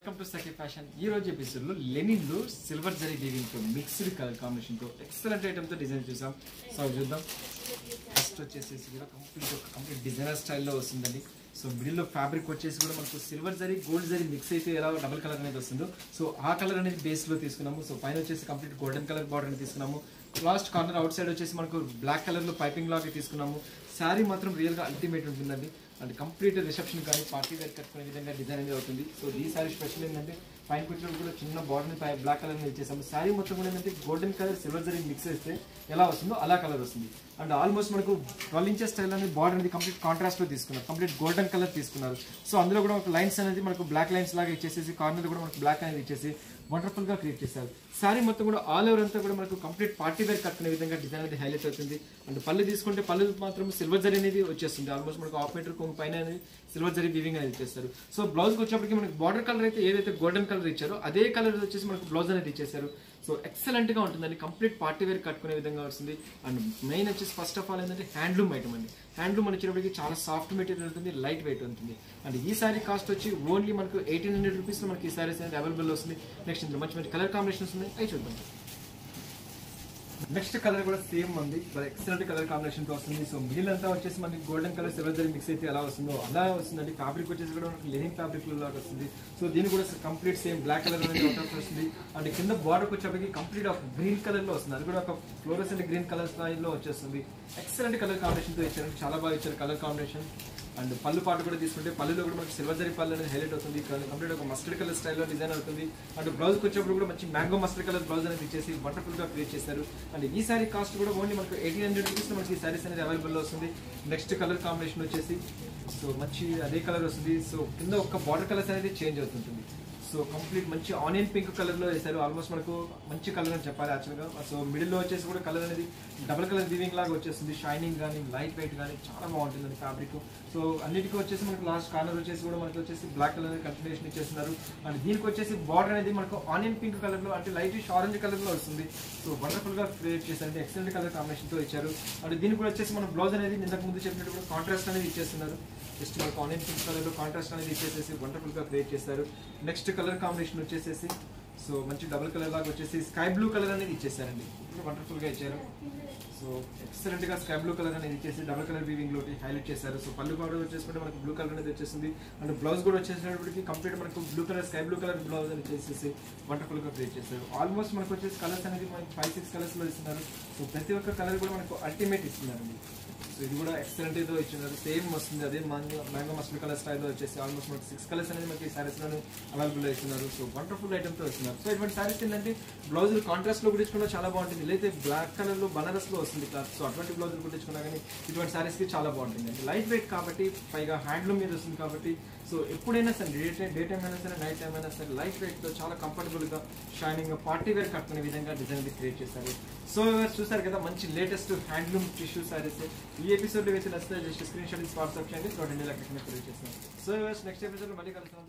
Welcome to Sakhi fashion. ఈ రోజు episode లో లెనిన్ లో సిల్వర్ జరీ వీవింగ్ తో మిక్స్డ్ కలర్ కాంబినేషన్ తో ఎక్సలెంట్ ఐటమ్ తో డిజైన్ చూసాం. సో చూద్దాం. ఫస్ట్ వచ్చేసి కూడా కంప్లీట్ డిజైనర్ స్టైల్లో వస్తుందండి. సో మిడిల్ లో ఫ్యాబ్రిక్ వచ్చేసి కూడా మనకు silver zari gold zari mix అయితే ఎలా డబుల్ కలర్ అనేది వస్తుందో సో ఆ కలర్ అనేది బేస్ లో తీసుకున్నాము. సో పైన వచ్చేసి కంప్లీట్ గోల్డెన్ కలర్ బార్డర్ అనేది తీసుకున్నాము. లాస్ట్ కార్నర్ అవుట్ సైడ్ వచ్చేసి మనకు బ్లాక్ కలర్ లో పైపింగ్ లాగా తీసుకున్నాము. శారీ మాత్రం రియల్ గా అల్టిమేట్ ఉంటుందండి. అండ్ కంప్లీట్ రిసెప్షన్ కానీ పార్టీ వేర్ కట్టుకునే విధంగా డిజైన్ అనేది అవుతుంది. సో ఈ సారీ స్పెషల్ ఏంటంటే పైన కూర్చోవడం కూడా చిన్న బార్డర్ పై బ్లాక్ కలర్ మీద ఇచ్చేసాము. శారీ మొత్తం కూడా ఏంటంటే golden colour silver zari mix చేస్తే ఎలా వస్తుందో అలా కలర్ వస్తుంది. అండ్ ఆల్మోస్ట్ మనకు 12 ఇంచెస్ స్టైల్ అనేది బార్డర్ అనేది కంప్లీట్ కాంట్రాస్ట్ లో తీసుకున్నారు. కంప్లీట్ గోల్డెన్ కలర్ తీసుకున్నారు. సో అందులో కూడా ఒక లైన్స్ అనేది మనకు బ్లాక్ లైన్స్ లాగా ఇచ్చేసి కార్నర్ కూడా మనకు బ్లాక్ అనేది ఇచ్చేసి వండర్ఫుల్ గా క్రియేట్ చేశారు. శారీ మొత్తం కూడా ఆల్ ఓవర్ అంతా కూడా మనకు కంప్లీట్ పార్టీ వేర్ కట్టుకునే విధంగా డిజైన్ అనేది హైలైట్ అవుతుంది. అండ్ పళ్ళు తీసుకుంటే పళ్ళు మాత్రం సిల్వర్ జరీ అనేది వచ్చేస్తుంది. ఆల్మోస్ట్ మనకు హాఫ్ మీటర్ పైన అనేది సిల్వర్ జరీ వీవింగ్ అనేది ఇచ్చేస్తారు. సో బ్లౌజ్ వచ్చేప్పటికి మనకి బార్డర్ కలర్ అయితే ఏదైతే గోల్డెన్ కలర్ ఇచ్చారో అదే కలర్ వచ్చేసి మనకు బ్లౌజ్ అనేది ఇచ్చేసారు. సో ఎక్సలెంట్ గా ఉంటుందండి. కంప్లీట్ పార్టీ వేర్ కట్టుకునే విధంగా వస్తుంది. అండ్ మెయిన్ వచ్చేసి ఫస్ట్ ఆఫ్ ఆల్ ఏంటంటే హ్యాండ్లూమ్ ఐటమ్ అండి. హ్యాండ్లూమ్ వచ్చేటప్పటికి చాలా సాఫ్ట్ మెటీరియల్ ఉంటుంది, లైట్ వెయిట్ ఉంటుంది. అండ్ ఈ సారీ కాస్ట్ వచ్చి ఓన్లీ మనకు 1800 రూపీస్ లో మనకి ఈ సారీస్ అనేది అవైలబుల్ వస్తుంది. నెక్స్ట్ ఇందులో మంచి మంచి కలర్ కాంబినేషన్స్ ఉన్నాయి, అవి చూద్దాం. నెక్స్ట్ కలర్ కూడా సేమ్ ఉంది, ఎక్సలెంట్ కలర్ కాంబినేషన్ తో వస్తుంది. సో మిడిల్ అంతా వచ్చేసి మనకి golden colour silver zari mix అయితే ఎలా వస్తుందో అలా వస్తుందండి. ఫ్యాబ్రిక్ వచ్చేసి కూడా మనకి లెనిన్ ఫ్యాబ్రిక్ లాగా వస్తుంది. సో దీని కూడా కంప్లీట్ సేమ్ బ్లాక్ కలర్ అనేది అవుట్ వస్తుంది. అండ్ కింద బార్డర్ వచ్చేప్పటికి కంప్లీట్ ఆఫ్ గ్రీన్ కలర్ లో వస్తుంది. అది కూడా ఒక ఫ్లోరసెంట్ గ్రీన్ కలర్ స్టైల్ లో వచ్చేస్తుంది. ఎక్సలెంట్ కలర్ కాంబినేషన్ తో ఇచ్చారు, చాలా బాగా ఇచ్చారు కలర్ కాంబినేషన్. అండ్ పళ్ళు పాటు కూడా తీసుకుంటే పళ్ళులో కూడా మనకి సిల్వర్ జరీ పళ్ళు అనేది హైలైట్ అవుతుంది. కంప్లీట్ ఒక మస్టర్డ్ కలర్ స్టైల్లో డిజైన్ అవుతుంది. అండ్ బ్లౌజ్ వచ్చేప్పుడు కూడా మంచి మ్యాంగో మస్టర్డ్ కలర్ బ్లౌజ్ అనేది ఇచ్చేసి వండర్ఫుల్ గా క్రియేట్ చేశారు. అండ్ ఈ సారీ కాస్ట్ కూడా ఓన్లీ మనకు 1800 రూపీస్ మనకి ఈ సారీస్ అనేది అవైలబుల్ వస్తుంది. నెక్స్ట్ కలర్ కాంబినేషన్ వచ్చేసి సో మంచి అదే కలర్ వస్తుంది. సో కింద ఒక బార్డర్ కలర్స్ అనేది చేంజ్ అవుతుంటుంది. సో కంప్లీట్ మంచి ఆనియన్ పింక్ కలర్ లో వేసారు. ఆల్మోస్ట్ మనకు మంచి కలర్ అని చెప్పాలి యాక్చువల్గా. సో మిడిల్ లో వచ్చేసి కూడా కలర్ అనేది డబుల్ కలర్ వీవింగ్ లాగా వచ్చేస్తుంది. షైనింగ్ కానీ లైట్ వెయిట్ కానీ చాలా బాగుంటుంది ఫ్యాబ్రిక్. సో అన్నిటికీ వచ్చేసి మనకు లాస్ట్ కార్నర్ వచ్చేసి కూడా మనకి వచ్చేసి బ్లాక్ కలర్ కంటిన్యూషన్ ఇచ్చేస్తున్నారు. అండ్ దీనికి వచ్చేసి బార్డర్ అనేది మనకు ఆనియన్ పింక్ కలర్ లో అంటే లైట్ ఆరెంజ్ కలర్ లో వస్తుంది. సో వండర్ఫుల్ గా క్రియేట్ చేశారు, ఎక్సలెంట్ కలర్ కాంబినేషన్ తో ఇచ్చారు. అండ్ దీనికి కూడా వచ్చేసి మన బ్లౌజ్ అనేది ఇంతకు ముందు చెప్పినట్టు కూడా కాంట్రాస్ట్ అనేది ఇచ్చేస్తున్నారు. జస్ట్ మనకు ఆనియన్ పింక్ కలర్ లో కాంట్రాస్ట్ అనేది ఇచ్చేసేసి వండర్ఫుల్ గా క్రియేట్ చేశారు. నెక్స్ట్ కలర్ కాంబినేషన్ వచ్చేసేసి సో మంచి డబుల్ కలర్ లాగా వచ్చేసి స్కై బ్లూ కలర్ అనేది ఇచ్చేసారండి. వండర్ఫుల్ గా ఇచ్చారు. సో ఎక్సలెంట్ గా స్కై బ్లూ కలర్ అనేది ఇచ్చేసి డబుల్ కలర్ వీవింగ్ లో హైలైట్ చేశారు. సో పళ్ళు కూడా వచ్చేసుకుంటే మనకు బ్లూ కలర్ అనేది వచ్చేసింది. అండ్ బ్లౌజ్ కూడా వచ్చేసినప్పటికి కంప్లీట్ మనకు blue colour sky blue colour blouse అనేది చేసేసి వండర్ఫుల్ గా క్రియేట్ చేశారు. ఆల్మోస్ట్ మనకు వచ్చేసి కలర్స్ అనేది మనకి 5-6 కలర్స్ లో ఇస్తున్నారు. సో ప్రతి ఒక్క కలర్ కూడా మనకు అల్టిమేట్ ఇస్తున్నారండి. సో ఇది కూడా ఎక్సలెంట్ తో ఇచ్చినారు, సేమ్ వస్తుంది. అదే మ్యాంగో మస్టర్డ్ కలర్ స్టైల్లో వచ్చేసి ఆల్మోస్ట్ మనకి 6 కలర్స్ అనేది మనకి సారీస్ లో అవైలబుల్ ఇస్తున్నారు. సో వండర్ఫుల్ ఐటమ్ తో ఇస్తున్నారు. సో ఇటువంటి సారీస్ ఏంటంటే బ్లౌజ్ కాంట్రాస్ట్ లో కుట్టించుకున్నా చాలా బాగుంటుంది. లేకపోతే బ్లాక్ కలర్ లో బనారస్ లో వస్తుంది క్లాత్. సో అటువంటి బ్లౌజ్ కుట్టించుకున్నా కానీ ఇటువంటి సారీస్ కి చాలా బాగుంటుంది అండి. లైట్ వెయిట్ కాబట్టి పైగా హ్యాండ్లూమ్ మీద వస్తుంది కాబట్టి సో ఎప్పుడైనా సరే డే టైం అయినా సరే నైట్ టైం అయినా సరే లైట్ వెయిట్ తో చాలా కంఫర్టబుల్ గా షైనింగ్ పార్టీ వేర్ కట్టుకునే విధంగా డిజైన్ క్రియేట్ చేశారు. సో చూసారు కదా మంచి లేటెస్ట్ హ్యాండ్లూమ్ టిష్యూ సారీస్. ఈ ఎపిసోడ్ లో వేసిన జస్ట్ స్క్రీన్ షాట్ వాట్సాప్ చేయండి. 2 ఇండియా క్రియేట్ చేస్తాం. సో నెక్స్ట్ ఎపిసోడ్ లో మళ్ళీ కలుస్తాం.